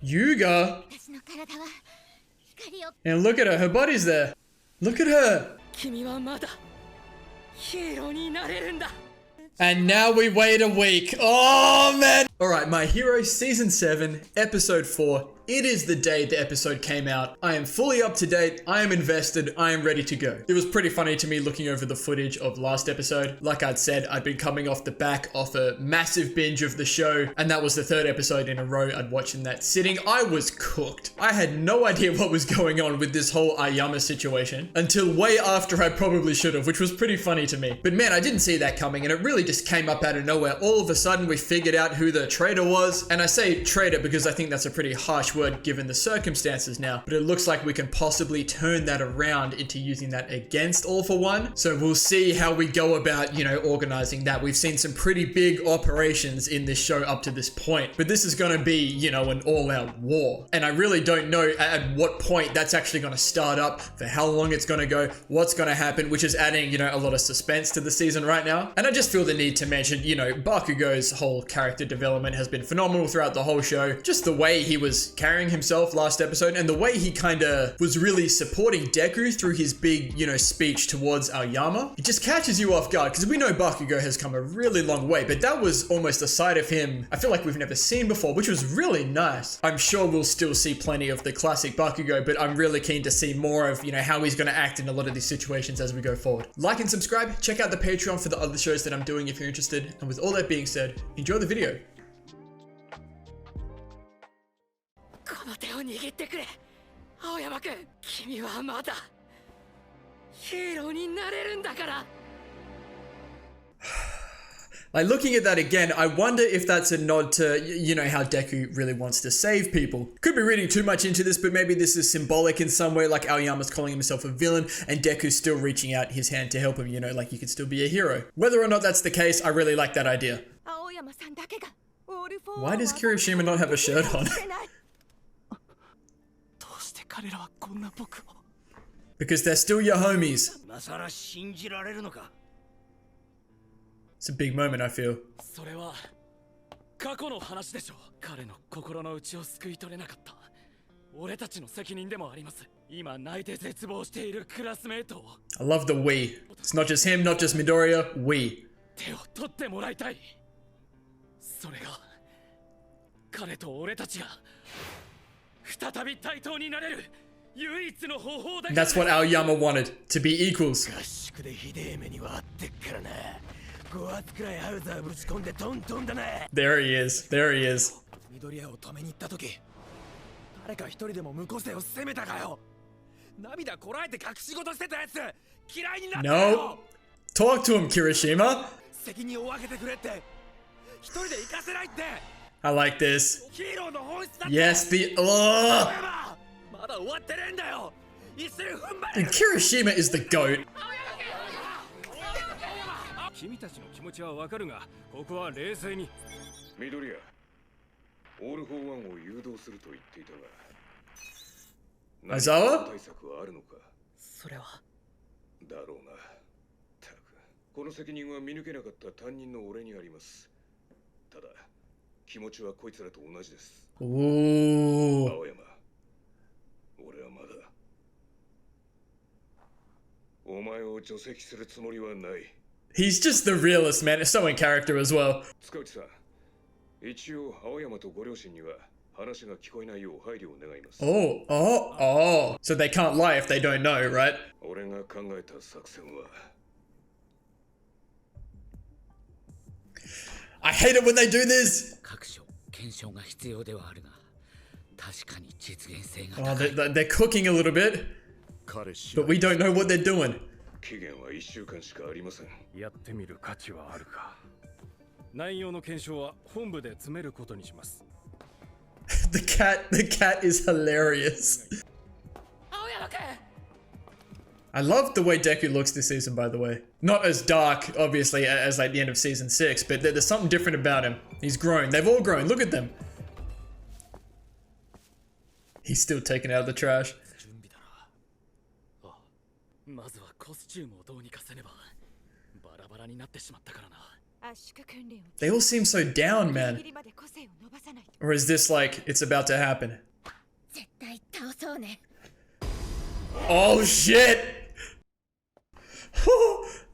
Yuga? And look at her, her body's there. Look at her. And now we wait a week. Oh man. Alright, My Hero Season 7, Episode 4. It is the day the episode came out. I am fully up to date. I am invested. I am ready to go. It was pretty funny to me looking over the footage of last episode. Like I'd said, I'd been coming off the back of a massive binge of the show, and that was the third episode in a row I'd watched in that sitting. I was cooked. I had no idea what was going on with this whole Aoyama situation until way after I probably should have, which was pretty funny to me. But man, I didn't see that coming, and it really just came up out of nowhere. All of a sudden, we figured out who the traitor was, and I say traitor because I think that's a pretty harsh word given the circumstances now, but it looks like we can possibly turn that around into using that against All For One. So we'll see how we go about, organizing that. We've seen some pretty big operations in this show up to this point, but this is going to be, an all-out war. And I really don't know at what point that's actually going to start up, for how long it's going to go, what's going to happen, which is adding, a lot of suspense to the season right now. And I just feel the need to mention, Bakugo's whole character development has been phenomenal throughout the whole show. Just the way he was carrying himself last episode, and the way he kind of was really supporting Deku through his big, speech towards Aoyama. It just catches you off guard, because we know Bakugo has come a really long way, but that was almost a side of him I feel like we've never seen before, which was really nice. I'm sure we'll still see plenty of the classic Bakugo, but I'm really keen to see more of, how he's going to act in a lot of these situations as we go forward. Like and subscribe, check out the Patreon for the other shows that I'm doing if you're interested, and with all that being said, enjoy the video. この手を握ってくれ、青山君。君はまだヒーローになれるんだから。 Like, looking at that again, I wonder if that's a nod to, how Deku really wants to save people. Could be reading too much into this, but maybe this is symbolic in some way, like Aoyama's calling himself a villain and Deku's still reaching out his hand to help him, like you could still be a hero. Whether or not that's the case, I really like that idea. Why does Kirishima not have a shirt on? Because they're still your homies. It's a big moment, I feel. I love the we. It's not just him, not just Midoriya, we. That's what Aoyama wanted, to be equals. There he is. There he is. No. Talk to him, Kirishima. I like this. Yes, the... And Kirishima is the GOAT. 君たちの気持ちはわかるが、ここは冷静に。緑谷、オール・フォー・ワンを誘導すると言っていたが、Aizawa? 対策はあるのか。それは。だろうな。たく、この責任は見抜けなかった担任の俺にあります。ただ、気持ちはこいつらと同じです。青山、俺はまだ。お前を除籍するつもりはない。 He's just the realest, man. It's so in character as well. 塚内さん、一応青山とご両親には話が聞こえないよう配慮を願います。Oh. So they can't lie if they don't know, right? 俺が考えた作戦は I hate it when they do this. 各所検証が必要ではあるが、確かに実現性が Oh, 高い。 they're cooking a little bit, but we don't know what they're doing. 期限は1週間しかありません。やってみる価値はあるか。内容の検証は本部で詰めることにします。The cat is hilarious. I love the way Deku looks this season, by the way. Not as dark, obviously, as like the end of season 6, but there's something different about him. He's grown. They've all grown. Look at them. He's still taken out of the trash. まずはコスチュームをどうにかせねば。バラバラになってしまったからな。They all seem so down, man. Or is this like, it's about to happen? 絶対倒そうね。 Oh shit!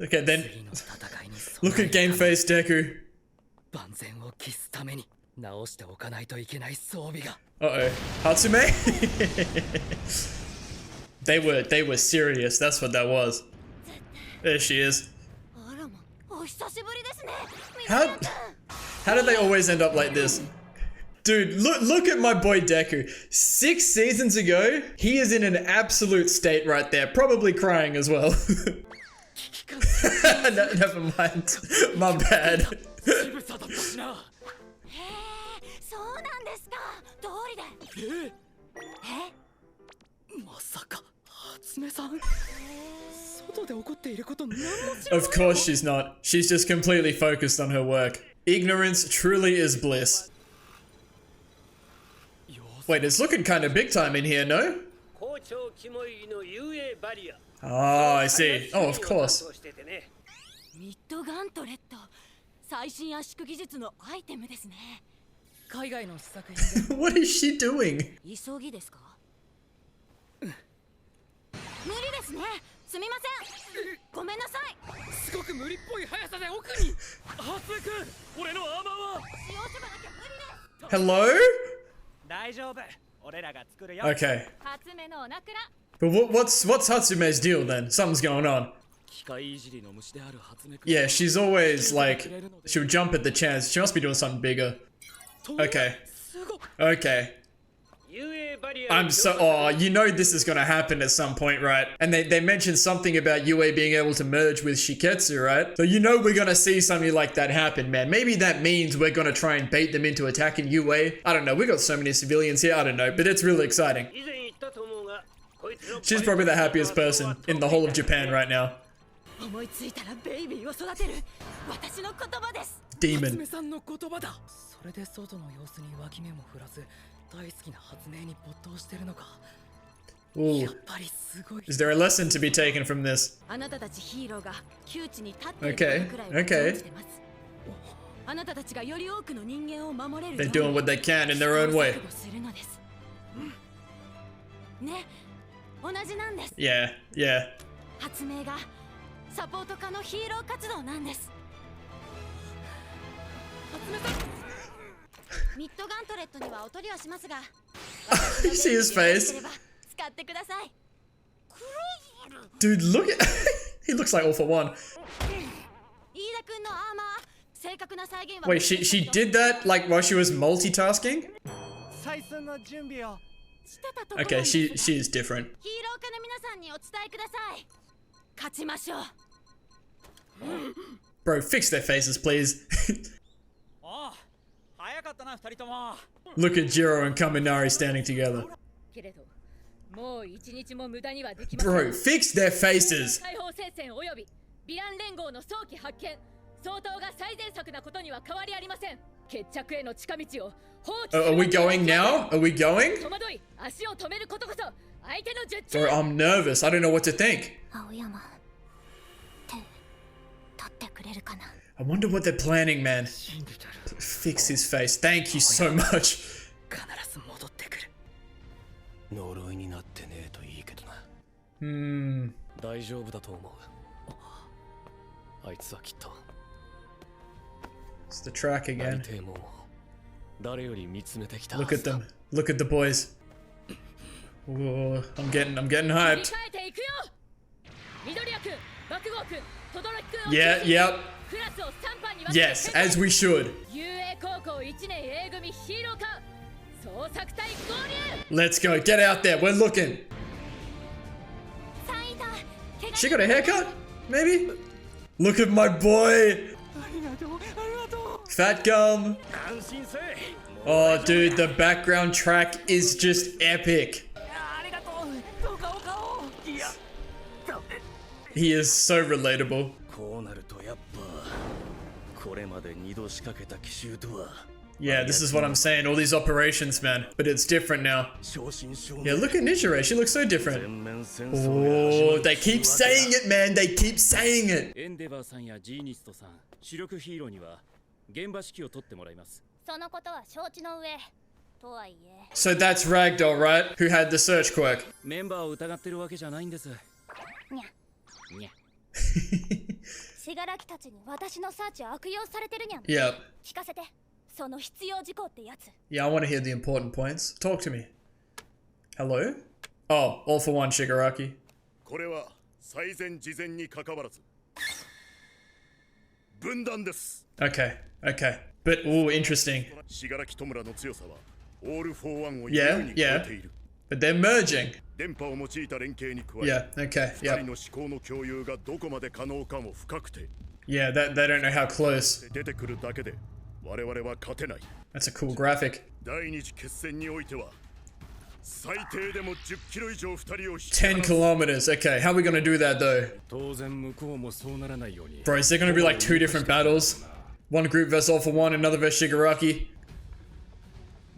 Okay, then 次の戦いに look at Game Face Deku. 万全を期すために直しておかないといけない装備が。 Uh-oh. Hatsume? They were serious, that's what that was. There she is. あらま、お久しぶりですね。 How did they always end up like this? Dude, look at my boy Deku. 6 seasons ago, he is in an absolute state right there, probably crying as well. No, never mind. My bad. 渋さだったしな。へえ、そうなんですか。通りで。まさか、初音さん。外で起こっていること何も知らない。 Of course she's not. She's just completely focused on her work. Ignorance truly is bliss. Wait, it's looking kind of big time in here, no? Oh, I see. Oh, of course. ミッドガントレット、最新圧縮技術のアイテムですね。海外の試作品で What is she doing? 急ぎですか？無理ですね。すみません。ごめんなさい。すごく無理っぽい速さで奥に。初音くん、俺のアーマーは。使用書がなきゃ無理です。 Hello? 大丈夫。俺らが作るよ。 Okay. 初音のおなくら。 But what's Hatsume's deal then? Something's going on. 機械いじりの虫である初音くん。 Yeah, she's always like, she'll jump at the chance. She must be doing something bigger. Okay. Okay. I'm so, oh, you know this is gonna happen at some point, right? And they mentioned something about Yue being able to merge with Shiketsu, right? So you know we're gonna see something like that happen, man. Maybe that means we're gonna try and bait them into attacking Yue. I don't know, we got so many civilians here, I don't know, but it's really exciting. She's probably the happiest person in the whole of Japan right now. 思いついたらベイビーを育てる私の言葉です。 Demon. 初音さんの言葉だ。それで外の様子に脇目も振らず、大好きな発明に没頭してるのか。 Ooh. やっぱりすごい。 Is there a lesson to be taken from this? あなたたちヒーローが窮地に立っている Okay, ことくらいは okay. 存じてます。あなたたちがより多くの人間を守れる They're doing what they can in their own way. 試行錯誤するのです。ね、同じなんです。 Yeah, yeah. 発明がサポート課のヒーロー活動なんです。ミッドガントレットにはお取りはしますが You see his face? 使ってください。 Dude, look at he looks like All for One. 飯田君のアーマー、正確な再現は Wait, she did that like while she was multitasking? 採寸の準備を。してたところ Okay, なんですが she is different. ヒーロー科の皆さんにお伝えください。勝ちましょう。 Bro, fix their faces, please. おう、早かったな、二人とも。 Look at Jiro and Kaminari standing together. けれど、もう一日も無駄にはできません。 Bro, fix their faces. 解放戦線およびヴィラン連合の早期発見、相当が最善策なことには変わりありません。決着への近道を放棄する Are we going now? Are we going? 戸惑い、足を止めることこそ相手の術 Bro, 中。 I'm nervous. I don't know what to think. 青山、手取ってくれるかな。 I wonder what they're planning, man. Fix his face. Thank you so much. 必ず戻ってくる。呪いになってねえといいけどな。大丈夫だと思う。あいつはきっと It's the track あ again. りてえもんを誰より見つめてきた。 Look at them. Look at the boys. Whoa, I'm getting hyped. 控えていくよ。緑谷君、爆豪君、轟君を Yeah, yep. クラスを3班に分けて Yes, as we should. UA 高校1年 A 組ヒーロー科捜索隊合流。 Let's go. Get out there. We're looking. 3位だ。 She got a haircut? Maybe? Look at my boy. Fat Gum. 安心せえ。 Oh, dude, the background track is just epic. ありがとう。どうかお顔。いや、ダメ。 He is so relatable. こうなるとやっぱこれまで2度仕掛けた奇襲とは Yeah, this is what I'm saying. All these operations, man. But it's different now. 正真正 Yeah, 銘 look at Nishire. She looks so different. 全面戦争が始ま Oh, る they keep saying it, man. They keep saying it. エンデバーさんやジーニストさん主力ヒーローには現場指揮を取ってもらいます。そのことは承知の上。とはいえ。 So that's Ragdoll, right? Who had the search quirk? メンバーを疑ってるわけじゃないんです。にゃ。にゃ。死柄木たちに私のサーチを悪用されてるにゃん。 Yep. 聞かせて。その必要事項ってやつ。 Yeah, I want to hear the important points. Talk to me. Hello? Oh, all for one, Shigaraki. これは最善事前に関わらず分断です。 Okay, okay. But, ooh, interesting. 信楽戸村の強さはオール・フォー・ワンを優 Yeah, に超えている。 but they're merging. 電波を用いた連携に加え、 Yeah, okay, 二人 yep. の思考の共有がどこまで可能かも深くて、 Yeah, they don't know how close. 出てくるだけで我々は勝てない。 That's a cool graphic. 第二次決戦においては最低でも10キロ以上二人を引き10 kilometers. Okay, how are we gonna do that though? 当然向こうもそうならないように。 Bro, is there gonna be like 2 different battles? One group versus All for One, another versus Shigaraki?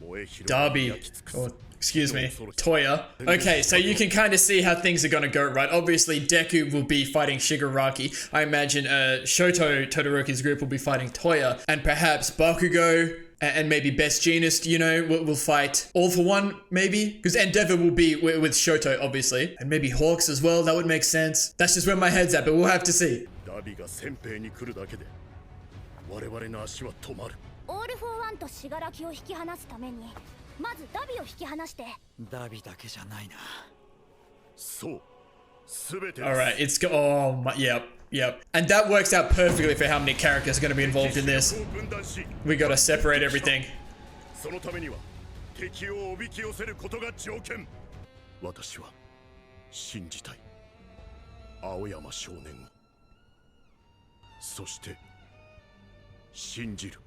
燃え広が Darby. 焼き尽くす Or, excuse me, Toya. Okay, so you can kind of see how things are gonna go, right? Obviously, Deku will be fighting Shigaraki. I imagine Shoto Todoroki's group will be fighting Toya. And perhaps Bakugo and maybe Best Jeanist, you know, will fight All for One, maybe? Because Endeavor will be with Shoto, obviously. And maybe Hawks as well, that would make sense. That's just where my head's at, but we'll have to see. ダビが先兵に来るだけで我々の足は止まる。オール・フォー・ワンと死柄木を引き離すために、まずダビを引き離して。ダビだけじゃないな。そう、すべてです。 Alright, oh my, yep. And that works out perfectly for how many characters are going to be involved in this. 分断し We gotta separate everything. そのためには敵をおびき寄せることが条件。私は信じたい。青山少年を。そして信じる。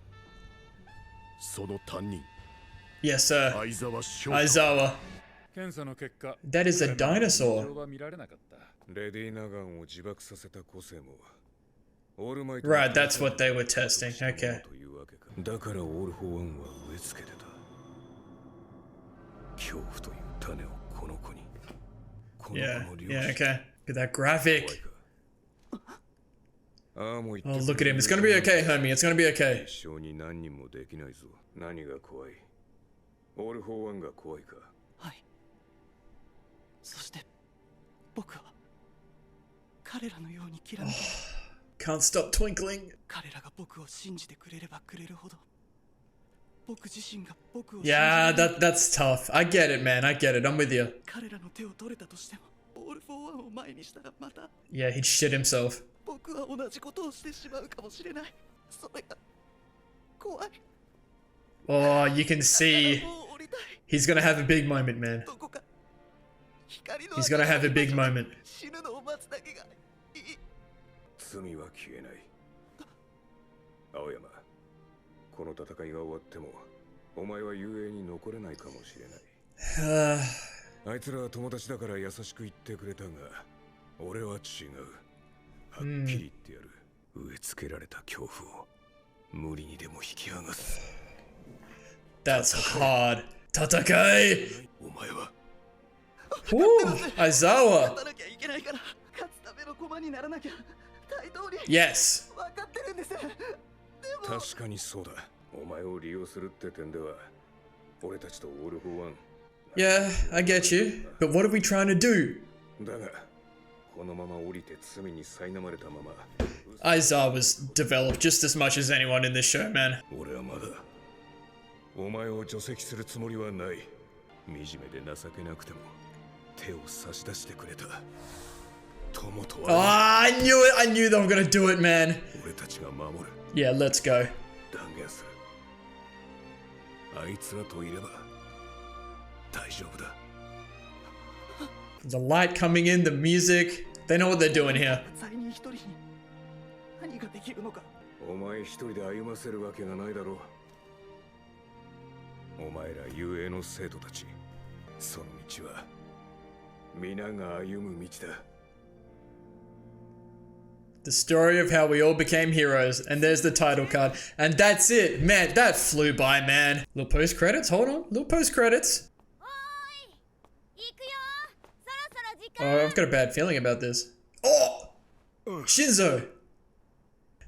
その担任 Yes, sir. 相沢翔。 Aizawa. 検査の結果、 That is a 異 dinosaur. 常は見られなかった。レディ・ナガンを自爆させた個性もオールマイト Right, that's what they were testing. Okay. というわけか。だからオール・フォー・ワンは植え付けてた。恐怖という種をこの子に。この Yeah, 子の yeah, 両親 okay. Look at that graphic. 怖いか。ああもう言 Oh, って look at him. It's gonna be okay, homie. It's gonna be okay. 一生に何人もできないぞ。何が怖い？オール・フォー・ワンが怖いか。はい。そして僕は彼らのようにきらめき、 Can't stop twinkling. 彼らが僕を信じてくれればくれるほど、僕自身が僕を信じ Yeah, られ that's tough. I get it, man. I get it. I'm with you. 彼らの手を取れたとしても、オール・フォー・ワンを前にしたらまた Yeah, he'd shit himself. 僕は同じことをしてしまうかもしれない。それが怖い。 Oh, you can see もう降りたい。 he's gonna have a big moment, man. どこか光の He's gonna have a big moment. 死ぬのを待つだけがいい。罪は消えない。青山、この戦いが終わってもお前は雄英に残れないかもしれない。あいつらは友達だから優しく言ってくれたが、俺は違う。はっきり言ってやる。植え付けられた恐怖を無理にでも引き剥がす。 That's hard. Tatakai! お前は Ooh, 勝 Aizawa. たなきゃいけないから勝つための駒にならなきゃ。対等に Yes. 分かってるんです。でも確かにそうだ。お前を利用するって点では俺たちとオール・フォー・ワン。 Yeah, I get you. But what are we trying to do? だがこのまま降りて罪に苛まれたまま Aizawa's developed just as much as anyone in this show, man. 俺はまだお前を除籍するつもりはない。惨めで情けなくても手を差し出してくれた友と Oh, は I knew it. I knew they were gonna do it, man. 俺たちが守る。 Yeah, let's go. 断言する。あいつらといれば大丈夫だ。 The light coming in, the music. They know what they're doing here. 罪人一人に何ができるのか。お前一人で歩ませるわけがないだろう。お前ら雄英の生徒たち、その道は皆が歩む道だ。 The story of how we all became heroes. And there's the title card. And that's it. Man, that flew by, man. Little post credits. Hold on. Little post credits. おーい、行くよ。そろそろ時間。 Oh, I've got a bad feeling about this. Oh! Shinzo!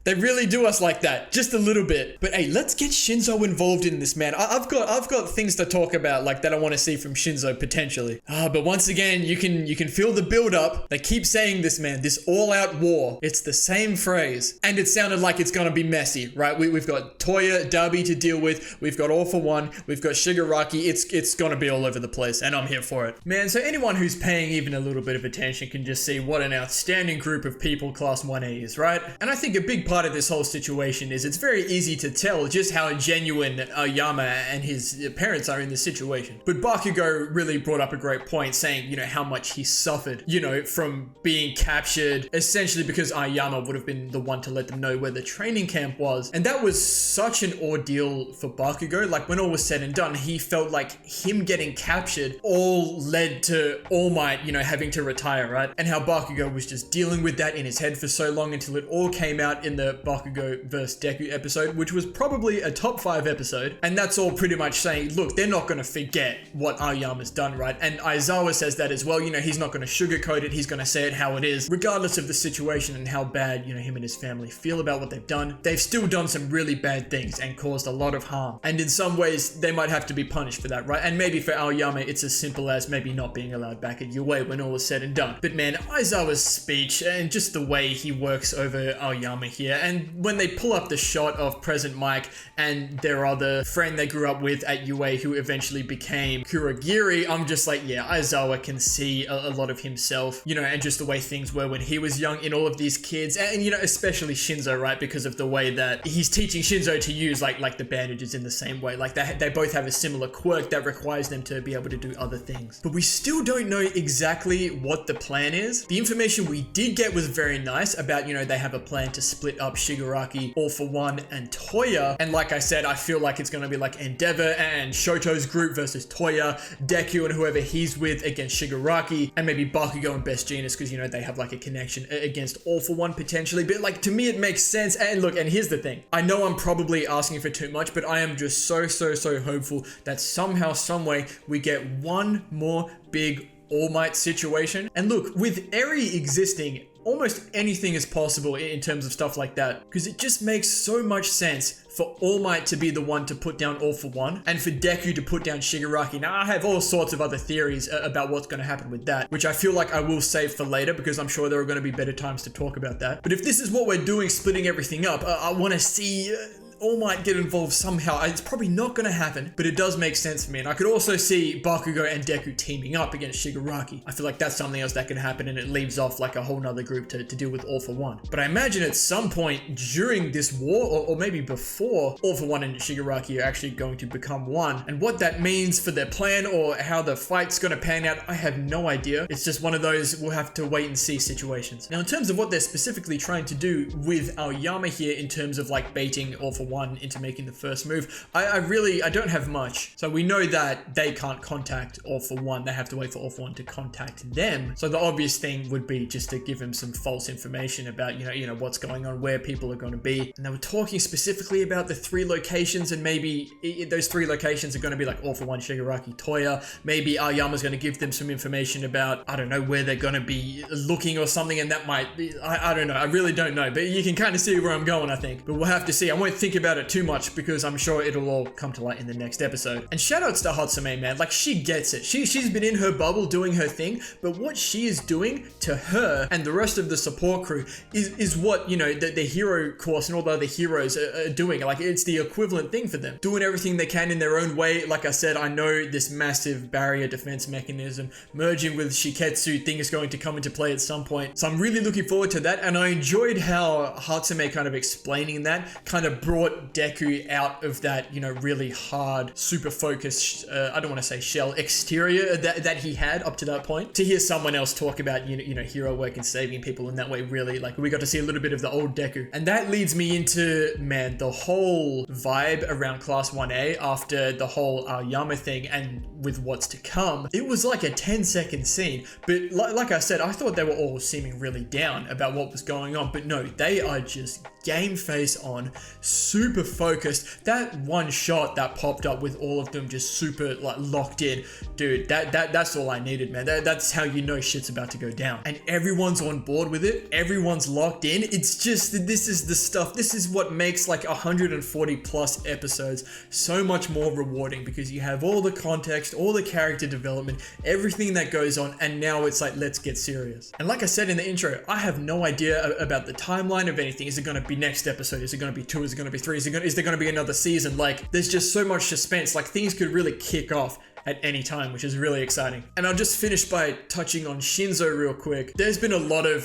They really do us like that, just a little bit. But hey, let's get Shinzo involved in this, man. I've got things to talk about, like, that I want to see from Shinzo potentially. But once again, you can feel the build up. They keep saying this, man, this all-out war. It's the same phrase, and it sounded like it's gonna be messy, right? We've got Toya, Dabi to deal with. We've got All For One. We've got Shigaraki. It's gonna be all over the place, and I'm here for it, man. So anyone who's paying even a little bit of attention can just see what an outstanding group of people Class 1A is, right? And I think a big part of this whole situation is it's very easy to tell just how genuine Aoyama and his parents are in this situation. But Bakugo really brought up a great point, saying, you know, how much he suffered, you know, from being captured, essentially because Aoyama would have been the one to let them know where the training camp was. And that was such an ordeal for Bakugo. Like, when all was said and done, he felt like him getting captured all led to All Might, you know, having to retire, right? And how Bakugo was just dealing with that in his head for so long until it all came out in the Bakugo vs. Deku episode, which was probably a top 5 episode. And that's all pretty much saying, look, they're not going to forget what Aoyama's done, right? And Aizawa says that as well. You know, he's not going to sugarcoat it. He's going to say it how it is, regardless of the situation and how bad, you know, him and his family feel about what they've done. They've still done some really bad things and caused a lot of harm. And in some ways, they might have to be punished for that, right? And maybe for Aoyama, it's as simple as maybe not being allowed back at UA when all is said and done. But man, Aizawa's speech and just the way he works over Aoyama here, and when they pull up the shot of Present Mike and their other friend they grew up with at UA who eventually became Kurogiri, I'm just like, yeah, Aizawa can see a lot of himself, you know, and just the way things were when he was young in all of these kids, and you know, especially Shinzo, right? Because of the way that he's teaching Shinzo to use like the bandages in the same way. Like they both have a similar quirk that requires them to be able to do other things. But we still don't know exactly what the plan is. The information we did get was very nice about, you know, they have a plan to split up Shigaraki, All For One, and Toya. And like I said, I feel like it's going to be like Endeavor and Shoto's group versus Toya, Deku and whoever he's with against Shigaraki, and maybe Bakugo and Best Jeanist, because, you know, they have like a connection against All For One potentially. But like, to me, it makes sense. And look, and here's the thing. I know I'm probably asking for too much, but I am just so hopeful that somehow, some way, we get one more big All Might situation. And look, with Eri existing, almost anything is possible in terms of stuff like that, because it just makes so much sense for All Might to be the one to put down All For One, and for Deku to put down Shigaraki. Now, I have all sorts of other theories about what's going to happen with that, which I feel like I will save for later, because I'm sure there are going to be better times to talk about that. But if this is what we're doing, splitting everything up, I want to see All Might get involved somehow. It's probably not going to happen, but it does make sense for me. And I could also see Bakugo and Deku teaming up against Shigaraki. I feel like that's something else that could happen, and it leaves off like a whole nother group to deal with All For One. But I imagine at some point during this war, or maybe before, All For One and Shigaraki are actually going to become one. And what that means for their plan or how the fight's going to pan out, I have no idea. It's just one of those we'll have to wait and see situations. Now, in terms of what they're specifically trying to do with Aoyama here, in terms of like baiting All For One into making the first move, I don't have much. So we know that they can't contact All For One. They have to wait for All For One to contact them. So the obvious thing would be just to give him some false information about, you know what's going on, where people are going to be. And they were talking specifically about the 3 locations, and maybe those 3 locations are going to be like All For One, Shigaraki, Toya. Maybe Aoyama's going to give them some information about, I don't know, where they're going to be looking or something, and that might be, I don't know. I really don't know, but you can kind of see where I'm going, I think. But we'll have to see. I won't think about it too much, because I'm sure it'll all come to light in the next episode. And shoutouts to Hatsume, man. Like, she gets it. She's been in her bubble doing her thing, but what she is doing to her and the rest of the support crew is what, you know, the hero course and all the other heroes are doing. Like, it's the equivalent thing for them. Doing everything they can in their own way. Like I said, I know this massive barrier defense mechanism merging with Shiketsu thing is going to come into play at some point. So I'm really looking forward to that. And I enjoyed how Hatsume kind of explaining that kind of brought Deku out of that, you know, really hard, super focused, I don't want to say shell, exterior that he had up to that point. To hear someone else talk about, you know, hero work and saving people in that way, really, like, we got to see a little bit of the old Deku. And that leads me into, man, the whole vibe around Class 1A after the whole Aoyama thing and with what's to come. It was like a 10-second scene, but like I said, I thought they were all seeming really down about what was going on, but no, they are just game face on, super super focused. That one shot that popped up with all of them just super like locked in, dude, that's all I needed, man. That's how you know shit's about to go down. And everyone's on board with it. Everyone's locked in. It's just, this is the stuff. This is what makes like 140 plus episodes so much more rewarding, because you have all the context, all the character development, everything that goes on, and now it's like, let's get serious. And like I said in the intro, I have no idea about the timeline of anything. Is it going to be next episode? Is it going to be 2? Is it going to be 3? Is there going to be another season? Like, there's just so much suspense. Like, things could really kick off at any time, which is really exciting. And I'll just finish by touching on Shinzo real quick. There's been a lot of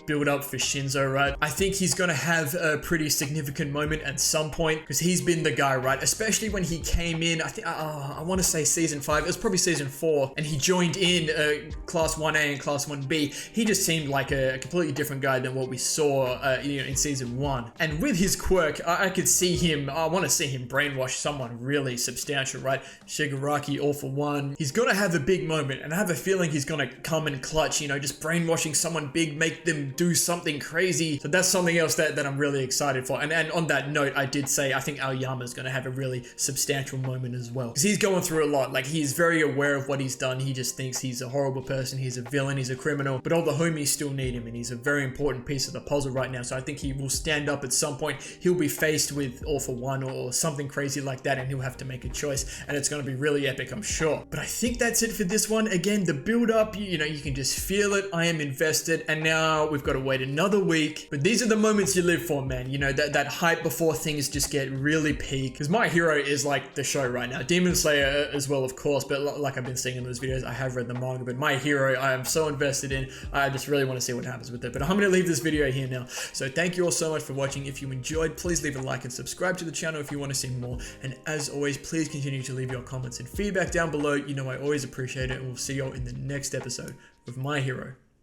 build up for Shinzo, right? I think he's gonna have a pretty significant moment at some point, because he's been the guy, right? Especially when he came in, I think, I want to say season 5, it was probably season 4, and he joined in Class 1A and Class 1B. He just seemed like a completely different guy than what we saw in season 1. And with his quirk, I could see him, I want to see him brainwash someone really substantial, right? Shigaraki, all for one. He's gonna have a big moment, and I have a feeling he's gonna come in clutch, you know, just brainwashing someone big, make them do something crazy. So that's something else that I'm really excited for. And on that note, I did say I think Aoyama's gonna have a really substantial moment as well, because he's going through a lot. Like, he's very aware of what he's done. He just thinks he's a horrible person, he's a villain, he's a criminal, but all the homies still need him, and he's a very important piece of the puzzle right now. So I think he will stand up at some point. He'll be faced with All for One or something crazy like that, and he'll have to make a choice, and it's gonna be really epic, I'm sure. But I think that's it for this one. Again, the build up, you know, you can just feel it. I am invested, and now we've got to wait another week. But these are the moments you live for, man. You know, that hype before things just get really peak. Because My Hero is like the show right now. Demon Slayer as well, of course, but like I've been seeing in those videos, I have read the manga, but My Hero, I am so invested in. I just really want to see what happens with it. But I'm going to leave this video here now. So thank you all so much for watching. If you enjoyed, please leave a like and subscribe to the channel if you want to see more. And as always, please continue to leave your comments and feedback down below. You know, I always appreciate it, and we'll see you all in the next episode of My Hero